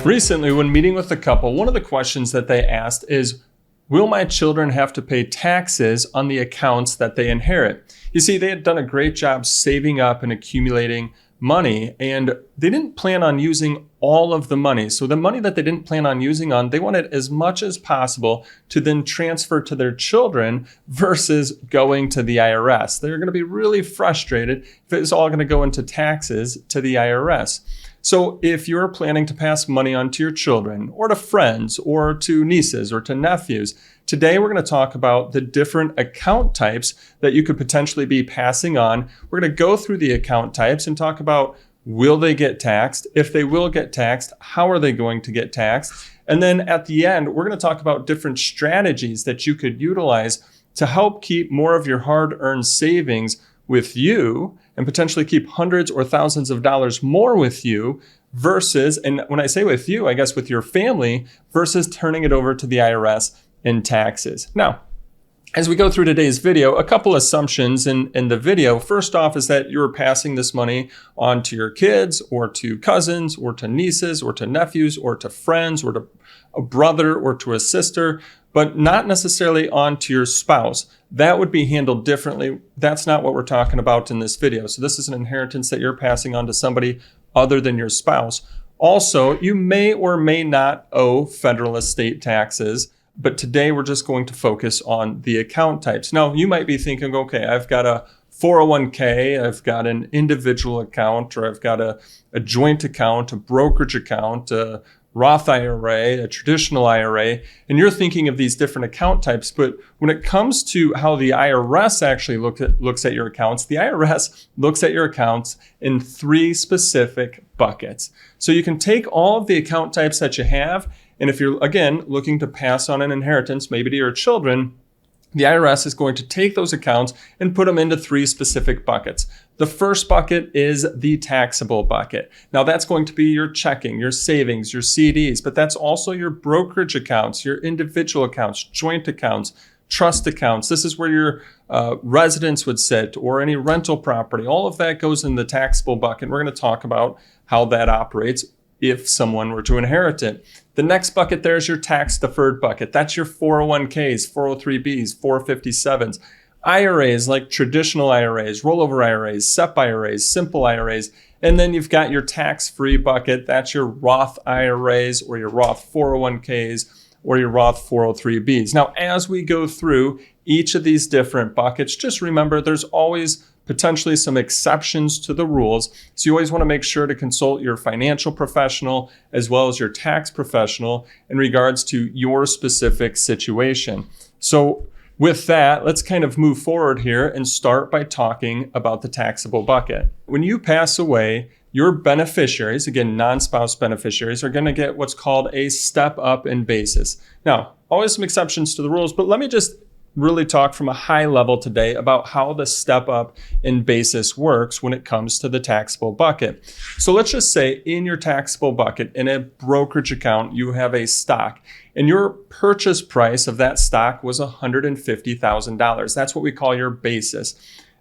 Recently, when meeting with a couple, one of the questions that they asked is, will my children have to pay taxes on the accounts that they inherit? You see, they had done a great job saving up and accumulating money, and they didn't plan on using all of the money. So the money that they didn't plan on using they wanted as much as possible to then transfer to their children versus going to the IRS. They're going to be really frustrated if it's all going to go into taxes to the IRS. So if you're planning to pass money on to your children or to friends or to nieces or to nephews, today we're going to talk about the different account types that you could potentially be passing on. We're going to go through the account types and talk about, will they get taxed? If they will get taxed, how are they going to get taxed? And then at the end, we're going to talk about different strategies that you could utilize to help keep more of your hard-earned savings with you and potentially keep hundreds or thousands of dollars more with you versus, and when I say with you, I guess with your family, versus turning it over to the IRS in taxes. Now, as we go through today's video, a couple assumptions in the video. First off is that you're passing this money on to your kids or to cousins or to nieces or to nephews or to friends or to a brother or to a sister, but not necessarily on to your spouse. That would be handled differently. That's not what we're talking about in this video. So this is an inheritance that you're passing on to somebody other than your spouse. Also, you may or may not owe federal estate taxes, but today we're just going to focus on the account types. Now, you might be thinking, okay, I've got a 401k, I've got an individual account, or I've got a joint account, a brokerage account, a Roth IRA, a traditional IRA, and you're thinking of these different account types. But when it comes to how the IRS actually looks at your accounts, the IRS looks at your accounts in three specific buckets. So you can take all of the account types that you have, and if you're, again, looking to pass on an inheritance, maybe to your children, the IRS is going to take those accounts and put them into three specific buckets. The first bucket is the taxable bucket. Now that's going to be your checking, your savings, your CDs, but that's also your brokerage accounts, your individual accounts, joint accounts, trust accounts. This is where your residence would sit or any rental property. All of that goes in the taxable bucket. We're going to talk about how that operates if someone were to inherit it. The next bucket there is your tax-deferred bucket. That's your 401ks, 403bs, 457s, IRAs like traditional IRAs, rollover IRAs, SEP IRAs, simple IRAs, and then you've got your tax-free bucket. That's your Roth IRAs or your Roth 401ks or your Roth 403bs. Now, as we go through each of these different buckets, just remember there's always potentially some exceptions to the rules. So you always want to make sure to consult your financial professional as well as your tax professional in regards to your specific situation. So with that, let's kind of move forward here and start by talking about the taxable bucket. When you pass away, your beneficiaries, again, non-spouse beneficiaries, are going to get what's called a step up in basis. Now, always some exceptions to the rules, but let me just really talk from a high level today about how the step up in basis works when it comes to the taxable bucket. So let's just say in your taxable bucket, in a brokerage account, you have a stock and your purchase price of that stock was $150,000. That's what we call your basis.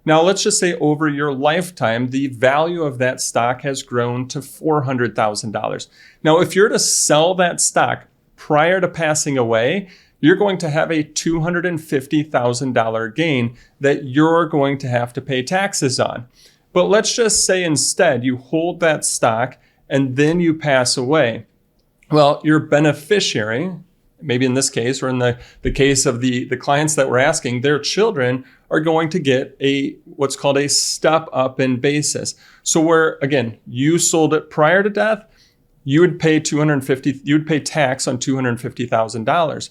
Now, let's just say over your lifetime, the value of that stock has grown to $400,000. Now, if you're to sell that stock prior to passing away, you're going to have a $250,000 gain that you're going to have to pay taxes on. But let's just say instead you hold that stock and then you pass away. Well, your beneficiary, maybe in this case or in the case of the clients that we're asking, their children are going to get what's called a step up in basis. So where, again, you sold it prior to death, you would pay tax on $250,000.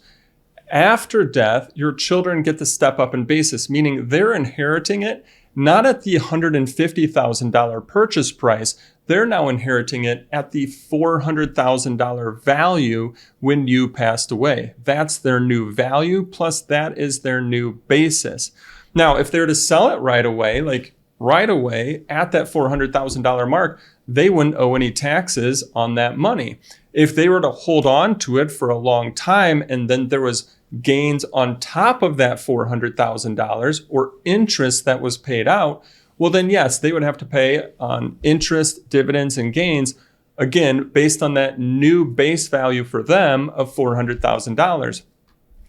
After death, your children get the step up in basis, meaning they're inheriting it not at the $150,000 purchase price. They're now inheriting it at the $400,000 value when you passed away. That's their new value, plus that is their new basis. Now, if they're to sell it right away at that $400,000 mark, they wouldn't owe any taxes on that money. If they were to hold on to it for a long time and then there was gains on top of that $400,000 or interest that was paid out, well then yes, they would have to pay on interest, dividends, and gains again, based on that new base value for them of $400,000.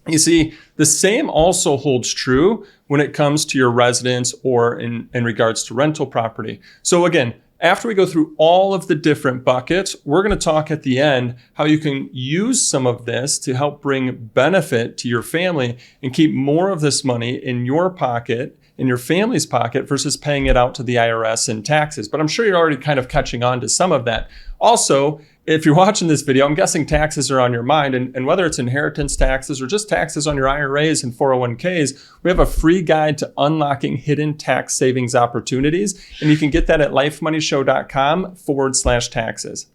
You see, the same also holds true when it comes to your residence or in regards to rental property. So again, after we go through all of the different buckets, we're going to talk at the end how you can use some of this to help bring benefit to your family and keep more of this money in your pocket, in your family's pocket, versus paying it out to the IRS in taxes. But I'm sure you're already kind of catching on to some of that. Also, if you're watching this video, I'm guessing taxes are on your mind, and whether it's inheritance taxes or just taxes on your IRAs and 401ks, we have a free guide to unlocking hidden tax savings opportunities, and you can get that at lifemoneyshow.com/taxes.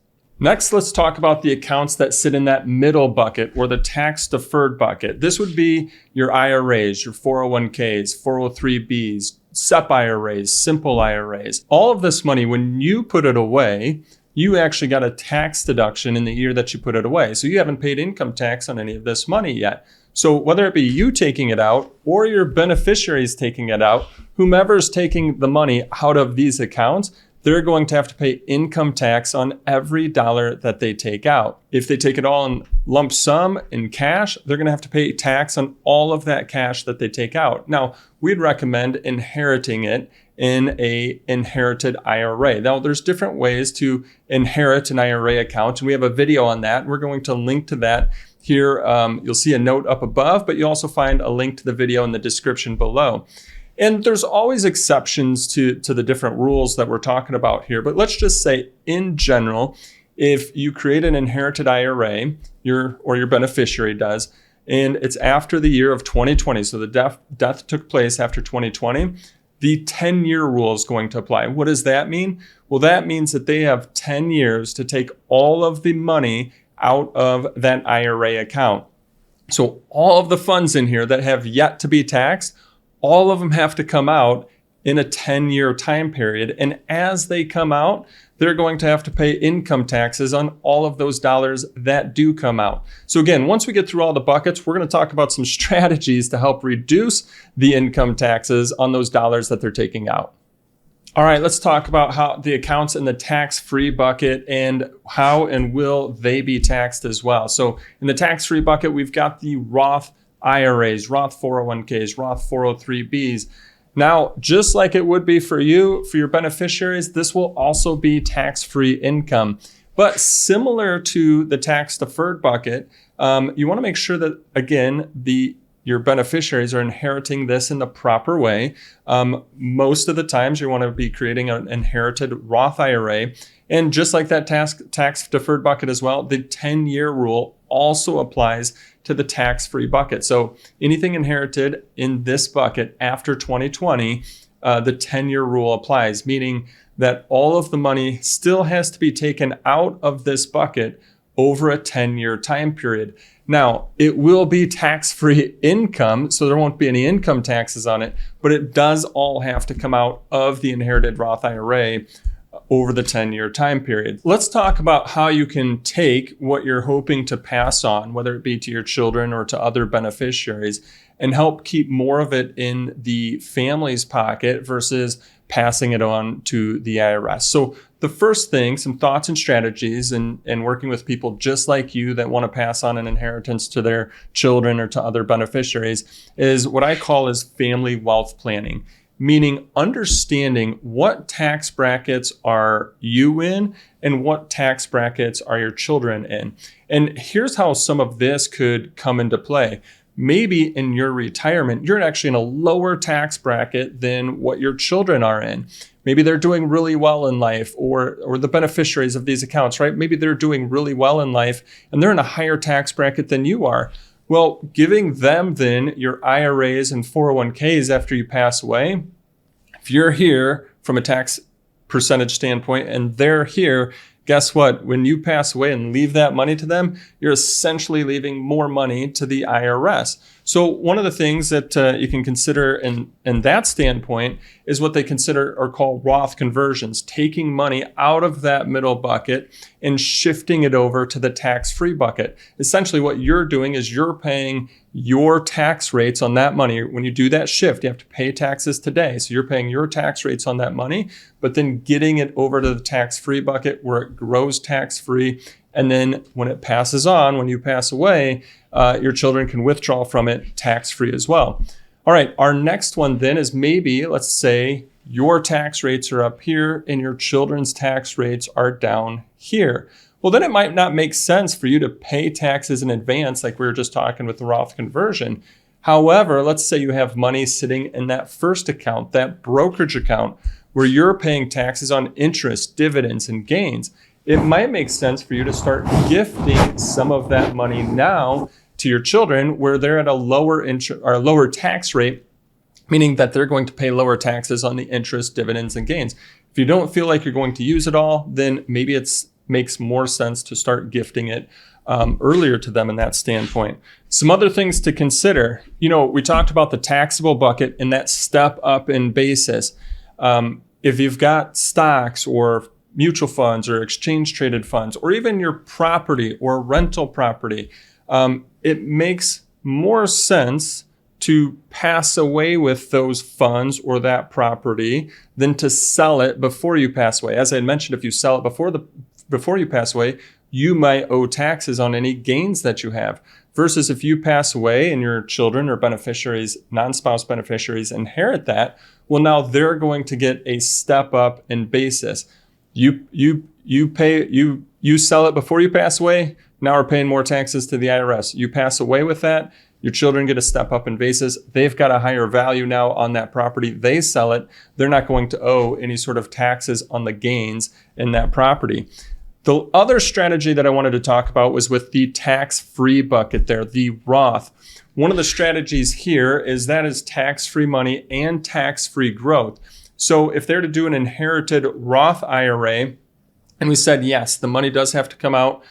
Next, let's talk about the accounts that sit in that middle bucket or the tax-deferred bucket. This would be your IRAs, your 401ks, 403bs, SEP IRAs, simple IRAs. All of this money, when you put it away, you actually got a tax deduction in the year that you put it away. So you haven't paid income tax on any of this money yet. So whether it be you taking it out or your beneficiaries taking it out, whomever's taking the money out of these accounts, they're going to have to pay income tax on every dollar that they take out. If they take it all in lump sum in cash, they're going to have to pay tax on all of that cash that they take out. Now, we'd recommend inheriting it in a inherited IRA. Now, there's different ways to inherit an IRA account, and we have a video on that. We're going to link to that here. You'll see a note up above, but you'll also find a link to the video in the description below. And there's always exceptions to the different rules that we're talking about here. But let's just say, in general, if you create an inherited IRA, your beneficiary does, and it's after the year of 2020, so the death took place after 2020, the 10-year rule is going to apply. What does that mean? Well, that means that they have 10 years to take all of the money out of that IRA account. So all of the funds in here that have yet to be taxed, all of them have to come out in a 10-year time period. And as they come out, they're going to have to pay income taxes on all of those dollars that do come out. So again, once we get through all the buckets, we're going to talk about some strategies to help reduce the income taxes on those dollars that they're taking out. All right, let's talk about how the accounts in the tax-free bucket and how and will they be taxed as well. So in the tax-free bucket, we've got the Roth IRAs, Roth 401ks, Roth 403bs. Now, just like it would be for you, for your beneficiaries, this will also be tax-free income. But similar to the tax-deferred bucket, you want to make sure that, again, your beneficiaries are inheriting this in the proper way. Most of the times, you want to be creating an inherited Roth IRA. And just like that tax-deferred bucket as well, the 10-year rule also applies to the tax-free bucket. So anything inherited in this bucket after 2020, the 10-year rule applies, meaning that all of the money still has to be taken out of this bucket over a 10-year time period. Now, it will be tax-free income, so there won't be any income taxes on it, but it does all have to come out of the inherited Roth IRA over the 10-year time period. Let's talk about how you can take what you're hoping to pass on, whether it be to your children or to other beneficiaries, and help keep more of it in the family's pocket versus passing it on to the IRS. So the first thing, some thoughts and strategies and working with people just like you that want to pass on an inheritance to their children or to other beneficiaries, is what I call is family wealth planning. Meaning understanding what tax brackets are you in and what tax brackets are your children in. And here's how some of this could come into play. Maybe in your retirement, you're actually in a lower tax bracket than what your children are in. Maybe they're doing really well in life, or the beneficiaries of these accounts, right? Maybe they're doing really well in life and they're in a higher tax bracket than you are. Well, giving them then your IRAs and 401ks after you pass away, if you're here from a tax percentage standpoint and they're here, guess what? When you pass away and leave that money to them, you're essentially leaving more money to the IRS. So one of the things that you can consider in that standpoint is what they consider or call Roth conversions, taking money out of that middle bucket and shifting it over to the tax-free bucket. Essentially what you're doing is you're paying your tax rates on that money. When you do that shift, you have to pay taxes today. So you're paying your tax rates on that money, but then getting it over to the tax-free bucket where it grows tax-free. And then when it passes on, when you pass away, your children can withdraw from it tax-free as well. All right, our next one then is maybe, let's say your tax rates are up here and your children's tax rates are down here. Well, then it might not make sense for you to pay taxes in advance like we were just talking with the Roth conversion. However, let's say you have money sitting in that first account, that brokerage account, where you're paying taxes on interest, dividends, and gains. It might make sense for you to start gifting some of that money now to your children where they're at a lower tax rate, meaning that they're going to pay lower taxes on the interest, dividends, and gains. If you don't feel like you're going to use it all, then maybe it makes more sense to start gifting it earlier to them in that standpoint. Some other things to consider. We talked about the taxable bucket and that step up in basis. If you've got stocks or mutual funds or exchange traded funds, or even your property or rental property, it makes more sense to pass away with those funds or that property than to sell it before you pass away. As I had mentioned, if you sell it before you pass away, you might owe taxes on any gains that you have. Versus if you pass away and your children or beneficiaries, non-spouse beneficiaries inherit that, well, now they're going to get a step up in basis. You sell it before you pass away, now we're paying more taxes to the IRS. You pass away with that, your children get a step up in basis. They've got a higher value now on that property. They sell it. They're not going to owe any sort of taxes on the gains in that property. The other strategy that I wanted to talk about was with the tax-free bucket there, the Roth. One of the strategies here is tax-free money and tax-free growth. So if they're to do an inherited Roth IRA, and we said, yes, the money does have to come out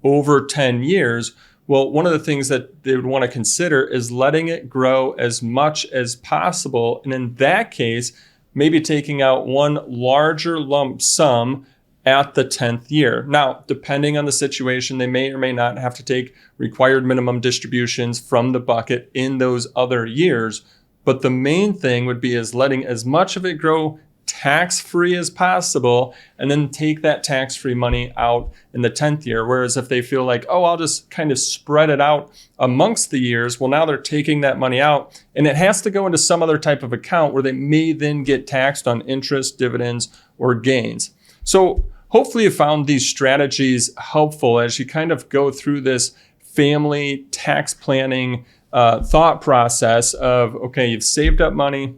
over 10 years, well, one of the things that they would want to consider is letting it grow as much as possible. And in that case, maybe taking out one larger lump sum at the 10th year. Now, depending on the situation, they may or may not have to take required minimum distributions from the bucket in those other years. But the main thing would be is letting as much of it grow tax-free as possible, and then take that tax-free money out in the 10th year. Whereas if they feel like, I'll just kind of spread it out amongst the years, well, now they're taking that money out and it has to go into some other type of account where they may then get taxed on interest, dividends, or gains. So hopefully you found these strategies helpful as you kind of go through this family tax planning thought process of, okay, you've saved up money,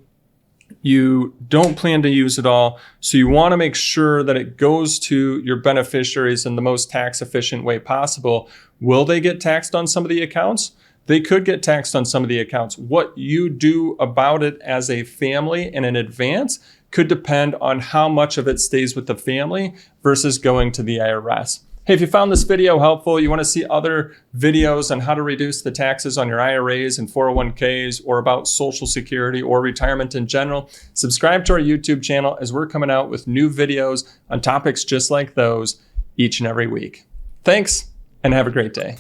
you don't plan to use it all, so you want to make sure that it goes to your beneficiaries in the most tax efficient way possible. Will they get taxed on some of the accounts? They could get taxed on some of the accounts. What you do about it as a family and in advance could depend on how much of it stays with the family versus going to the IRS. Hey, if you found this video helpful, you want to see other videos on how to reduce the taxes on your IRAs and 401ks, or about Social Security or retirement in general, subscribe to our YouTube channel as we're coming out with new videos on topics just like those each and every week. Thanks, and have a great day.